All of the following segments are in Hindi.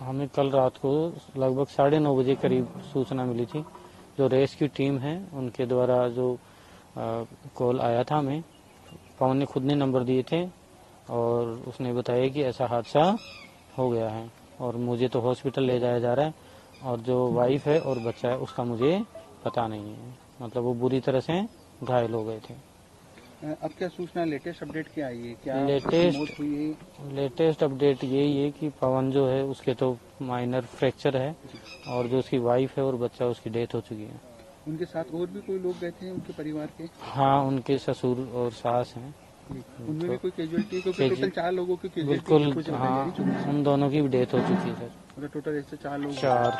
हमें कल रात को लगभग 9:30 बजे करीब सूचना मिली थी। जो रेस्क्यू टीम है उनके द्वारा जो कॉल आया था हमें, पवन ने खुद ने नंबर दिए थे और उसने बताया कि ऐसा हादसा हो गया है और मुझे तो हॉस्पिटल ले जाया जा रहा है और जो वाइफ है और बच्चा है उसका मुझे पता नहीं है, मतलब वो बुरी तरह से घायल हो गए थे। अब क्या सूचना लेटेस्ट अपडेट क्या आई है? क्या लेटेस्ट मौत हुई है? लेटेस्ट अपडेट यही है कि पवन जो है उसके तो माइनर फ्रैक्चर है और जो उसकी वाइफ है और बच्चा उसकी डेथ हो चुकी है। उनके साथ और भी कोई लोग गए थे उनके परिवार के? हाँ, उनके ससुर और सास हैं। उनमें भी कोई कैजुअलिटी? क्योंकि टोटल 4 लोगों की बिल्कुल, हाँ, उन दोनों की भी डेथ हो चुकी है सर। मतलब टोटल ऐसे 4 लोग? 4।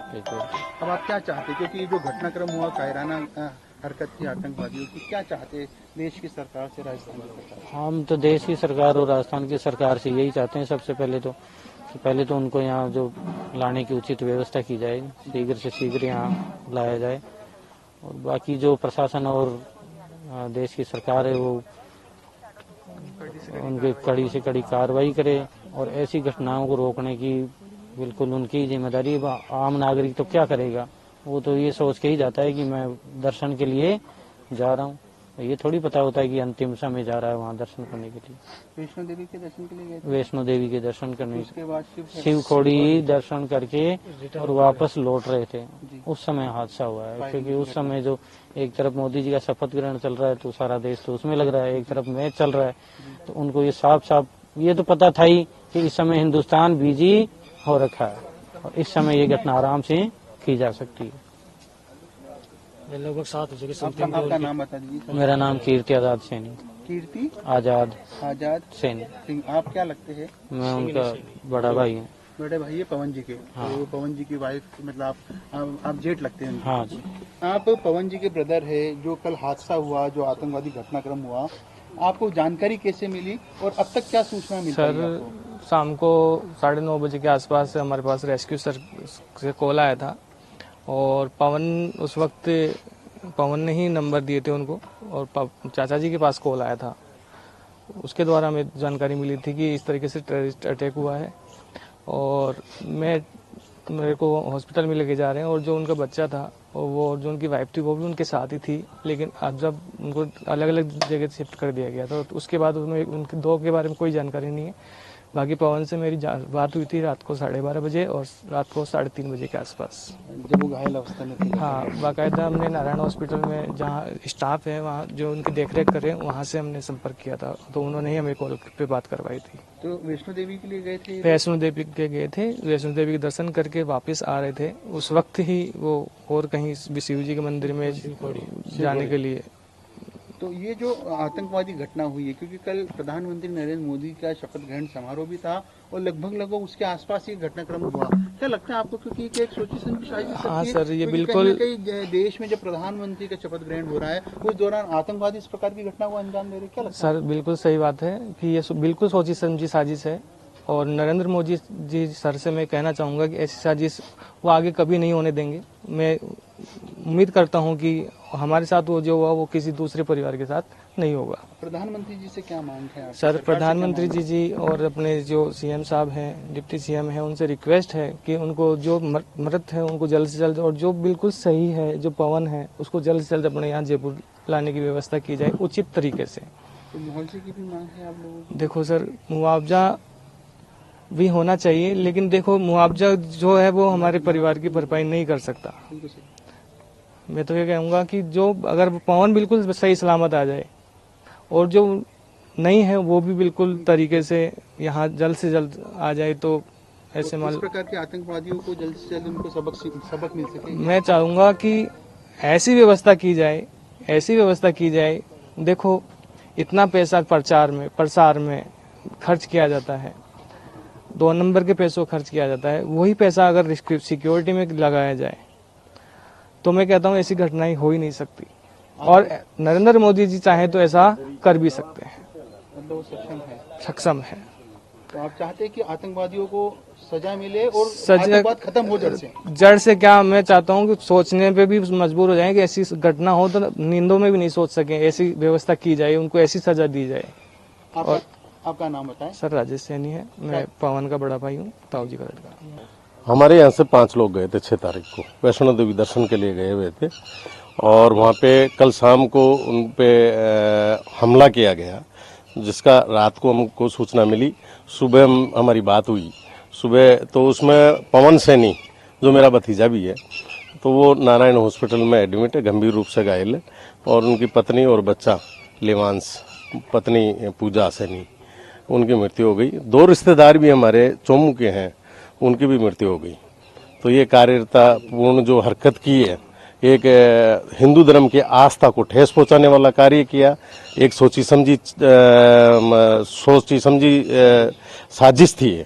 अब आप क्या चाहते? क्योंकि ये जो घटनाक्रम हुआ, कायराना हरकत थी आतंकवादियों की, क्या चाहते देश की सरकार से, राजस्थान की सरकार से? हम तो देश की सरकार और राजस्थान की सरकार से यही चाहते हैं सबसे पहले तो उनको यहाँ जो लाने की उचित व्यवस्था की जाए, शीघ्र से शीघ्र यहाँ लाया जाए और बाकी जो प्रशासन और देश की सरकार है वो उनके कड़ी से कड़ी कार्रवाई करे और ऐसी घटनाओं को रोकने की बिल्कुल उनकी जिम्मेदारी। आम नागरिक तो क्या करेगा, वो तो ये सोच के ही जाता है कि मैं दर्शन के लिए जा रहा हूँ, ये थोड़ी पता होता है कि अंतिम समय जा रहा है वहाँ दर्शन करने के लिए। वैष्णो देवी के दर्शन के लिए गए थे? वैष्णो देवी के दर्शन करने, उसके बाद शिवखोड़ी दर्शन करके और वापस लौट रहे थे, उस समय हादसा हुआ है। क्योंकि उस समय जो एक तरफ मोदी जी का शपथ ग्रहण चल रहा है तो सारा देश तो उसमें लग रहा है, एक तरफ मैच चल रहा है, तो उनको ये साफ साफ ये तो पता था ही कि इस समय हिंदुस्तान बिजी हो रखा है और इस समय ये घटना आराम से की जा सकती है। लगभग 7 बजे। आपका नाम बता दीजिए। मेरा नाम कीर्ति आजाद सैनी। कीर्ति आजाद सैनी। आप क्या लगते हैं? मैं उनका बड़ा भाई हूँ। बड़े भाई है पवन जी के? हाँ। तो पवन जी की वाइफ, मतलब आप जेठ लगते हैं? हाँ जी। आप पवन जी के ब्रदर है। जो कल हादसा हुआ, जो आतंकवादी घटनाक्रम हुआ, आपको जानकारी कैसे मिली और अब तक क्या सूचना मिली? सर, शाम को 9:30 बजे के आसपास हमारे पास रेस्क्यू सर से कॉल आया था और उस वक्त पवन ने ही नंबर दिए थे उनको और चाचा जी के पास कॉल आया था। उसके द्वारा हमें जानकारी मिली थी कि इस तरीके से टेररिस्ट अटैक हुआ है और मेरे को हॉस्पिटल में लेके जा रहे हैं और जो उनका बच्चा था और वो जो उनकी वाइफ थी वो भी उनके साथ ही थी, लेकिन अब जब उनको अलग अलग जगह शिफ्ट कर दिया गया था तो उसके बाद उन्हें उनके 2 के बारे में कोई जानकारी नहीं है। बाकी पवन से मेरी बात हुई थी रात को 12:30 बजे और रात को 3:30 बजे के आसपास, जब वो घायल अवस्था में थे। हाँ, बाकायदा हमने नारायण हॉस्पिटल में जहाँ स्टाफ है वहाँ जो उनकी देखरेख करे वहाँ से हमने संपर्क किया था, तो उन्होंने ही हमें कॉल पे बात करवाई थी। तो वैष्णो देवी के लिए गए थे? वैष्णो देवी के गए थे, वैष्णो देवी के दर्शन करके वापस आ रहे थे, उस वक्त ही वो और कहीं शिव जी के मंदिर में जाने के लिए। तो ये जो आतंकवादी घटना हुई है, क्योंकि कल प्रधानमंत्री नरेंद्र मोदी का शपथ ग्रहण समारोह भी था और लगभग उसके आसपास ये घटनाक्रम हुआ, क्या लगता है आपको? क्योंकि एक सोची समझी साजिश? हाँ सर, ये बिल्कुल कई देश में जब प्रधानमंत्री का शपथ ग्रहण हो रहा है उस दौरान आतंकवादी इस प्रकार की घटना को अंजाम दे रहे, क्या लगता है? सर, बिल्कुल सही बात है कि ये बिल्कुल सोची समझी साजिश है और नरेंद्र मोदी जी सर से मैं कहना चाहूँगा कि ऐसी साजिश वो आगे कभी नहीं होने देंगे। मैं उम्मीद करता हूँ कि हमारे साथ वो जो हुआ वो किसी दूसरे परिवार के साथ नहीं होगा। प्रधानमंत्री जी से क्या मांग है? सर, प्रधानमंत्री जी और अपने जो सीएम साहब हैं, डिप्टी सीएम हैं, उनसे रिक्वेस्ट है कि उनको जो मृत है उनको जल्द से जल्द और जो बिल्कुल सही है जो पवन है उसको जल्द से जल्द अपने यहाँ जयपुर लाने की व्यवस्था की जाए उचित तरीके से। तो मुआवजे की भी मांग है आप लोगों की? देखो सर, मुआवजा भी होना चाहिए, लेकिन देखो मुआवजा जो है वो हमारे परिवार की भरपाई नहीं कर सकता। मैं तो ये कहूँगा कि जो अगर पवन बिल्कुल सही सलामत आ जाए और जो नहीं है वो भी बिल्कुल तरीके से यहाँ जल्द से जल्द आ जाए तो ऐसे इस प्रकार के आतंकवादियों को जल्द से जल्द उनको सबक मिल सके। मैं चाहूँगा कि ऐसी व्यवस्था की जाए। देखो, इतना पैसा प्रसार में खर्च किया जाता है, 2 नंबर के पैसों खर्च किया जाता है, वही पैसा अगर सिक्योरिटी में लगाया जाए तो मैं कहता हूँ ऐसी घटनाएं हो ही नहीं सकती और नरेंद्र मोदी जी चाहे तो ऐसा कर भी सकते हैं, मतलब सक्षम है। तो आप चाहते हैं कि आतंकवादियों को सजा मिले और आतंकवाद खत्म हो जड़ से क्या मैं चाहता हूँ कि सोचने पे भी मजबूर हो जाएं कि ऐसी घटना हो तो नींदों में भी नहीं सोच सके, ऐसी व्यवस्था की जाए, उनको ऐसी सजा दी जाए। और आपका नाम बताएं? सर, राजेश सैनी है, मैं पवन का बड़ा भाई हूँ, ताऊ जी का लड़का। हमारे यहाँ से 5 लोग गए थे 6 तारीख को वैष्णो देवी दर्शन के लिए गए हुए थे और वहाँ पे कल शाम को उन पे हमला किया गया, जिसका रात को हमको सूचना मिली। सुबह हमारी बात हुई सुबह, तो उसमें पवन सैनी जो मेरा भतीजा भी है, तो वो नारायण हॉस्पिटल में एडमिट है, गंभीर रूप से घायल है, और उनकी पत्नी और बच्चा लेवांस, पत्नी पूजा सैनी, उनकी मृत्यु हो गई। 2 रिश्तेदार भी हमारे चोमू के हैं, उनकी भी मृत्यु हो गई। तो ये कार्यता पूर्ण जो हरकत की है, एक हिंदू धर्म की आस्था को ठेस पहुंचाने वाला कार्य किया, एक सोची समझी साजिश थी।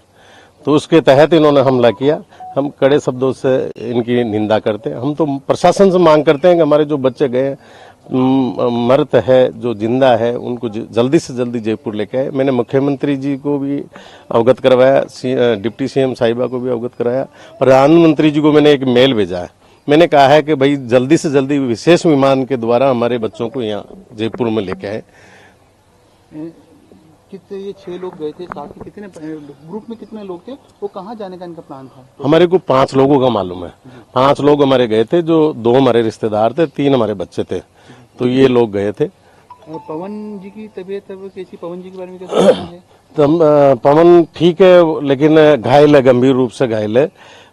तो उसके तहत इन्होंने हमला किया। हम कड़े शब्दों से इनकी निंदा करते हैं। हम तो प्रशासन से मांग करते हैं कि हमारे जो बच्चे गए मृत है, जो जिंदा है, उनको जल्दी से जल्दी जयपुर लेके आए। मैंने मुख्यमंत्री जी को भी अवगत करवाया, डिप्टी सीएम साहिबा को भी अवगत कराया, प्रधानमंत्री जी को मैंने एक मेल भेजा है। मैंने कहा है कि भाई जल्दी से जल्दी विशेष विमान के द्वारा हमारे बच्चों को यहाँ जयपुर में लेके आए। कितने ये 6 लोग गए थे साथ में, कितने ग्रुप में कितने लोग थे, वो कहाँ जाने का इनका प्लान था? हमारे को 5 लोगों का मालूम है। 5 लोग हमारे गए थे, जो 2 हमारे रिश्तेदार थे, 3 हमारे बच्चे थे, तो ये लोग गए थे। पवन जी की तबीयत कैसी? पवन जी के बारे में कैसा है? पवन ठीक है, लेकिन घायल है, गंभीर रूप से घायल है।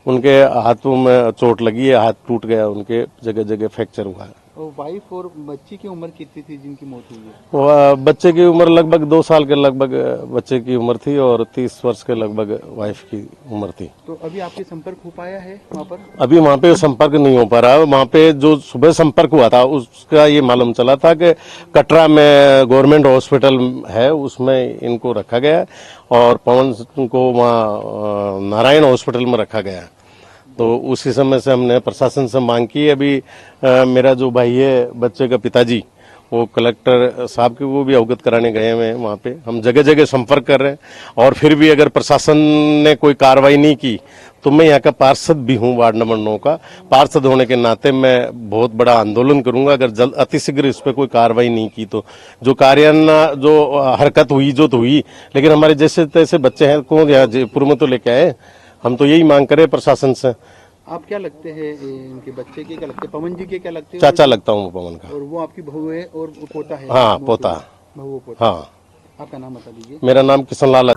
उनके हाथों में चोट लगी है, हाथ टूट गया, उनके जगह जगह फ्रैक्चर हुआ है। और वाइफ और बच्ची की उम्र कितनी थी जिनकी मौत हुई है? बच्चे की उम्र लगभग 2 साल के लगभग बच्चे की उम्र थी और 30 वर्ष के लगभग वाइफ की उम्र थी। तो अभी आपके संपर्क हो पाया है वहाँ पर? अभी वहाँ पे संपर्क नहीं हो पा रहा। वहाँ पे जो सुबह संपर्क हुआ था उसका ये मालूम चला था कि कटरा में गवर्नमेंट हॉस्पिटल है, उसमें इनको रखा गया है, और पवन को वहाँ नारायण हॉस्पिटल में रखा गया है। तो उसी समय से हमने प्रशासन से मांग की। अभी मेरा जो भाई है, बच्चे का पिताजी, वो कलेक्टर साहब के वो भी अवगत कराने गए हुए हैं। वहाँ पे हम जगह जगह संपर्क कर रहे हैं, और फिर भी अगर प्रशासन ने कोई कार्रवाई नहीं की तो मैं यहाँ का पार्षद भी हूँ, वार्ड नंबर 9 का पार्षद होने के नाते मैं बहुत बड़ा आंदोलन करूंगा अगर अतिशीघ्र इस पर कोई कार्रवाई नहीं की तो। जो जो हरकत हुई जो तो हुई, लेकिन हमारे जैसे तैसे बच्चे हैं, कौन यहाँ जयपुर में तो लेके आए। हम तो यही मांग करें प्रशासन से। आप क्या लगते हैं इनके बच्चे के, क्या लगते हैं पवन जी के, क्या लगते हैं? चाचा लगता हूँ पवन का। और वो आपकी बहू है और पोता है? हाँ, पोता। बहू पोता। हाँ। आपका नाम बता दीजिए। मेरा नाम किशन लाल है।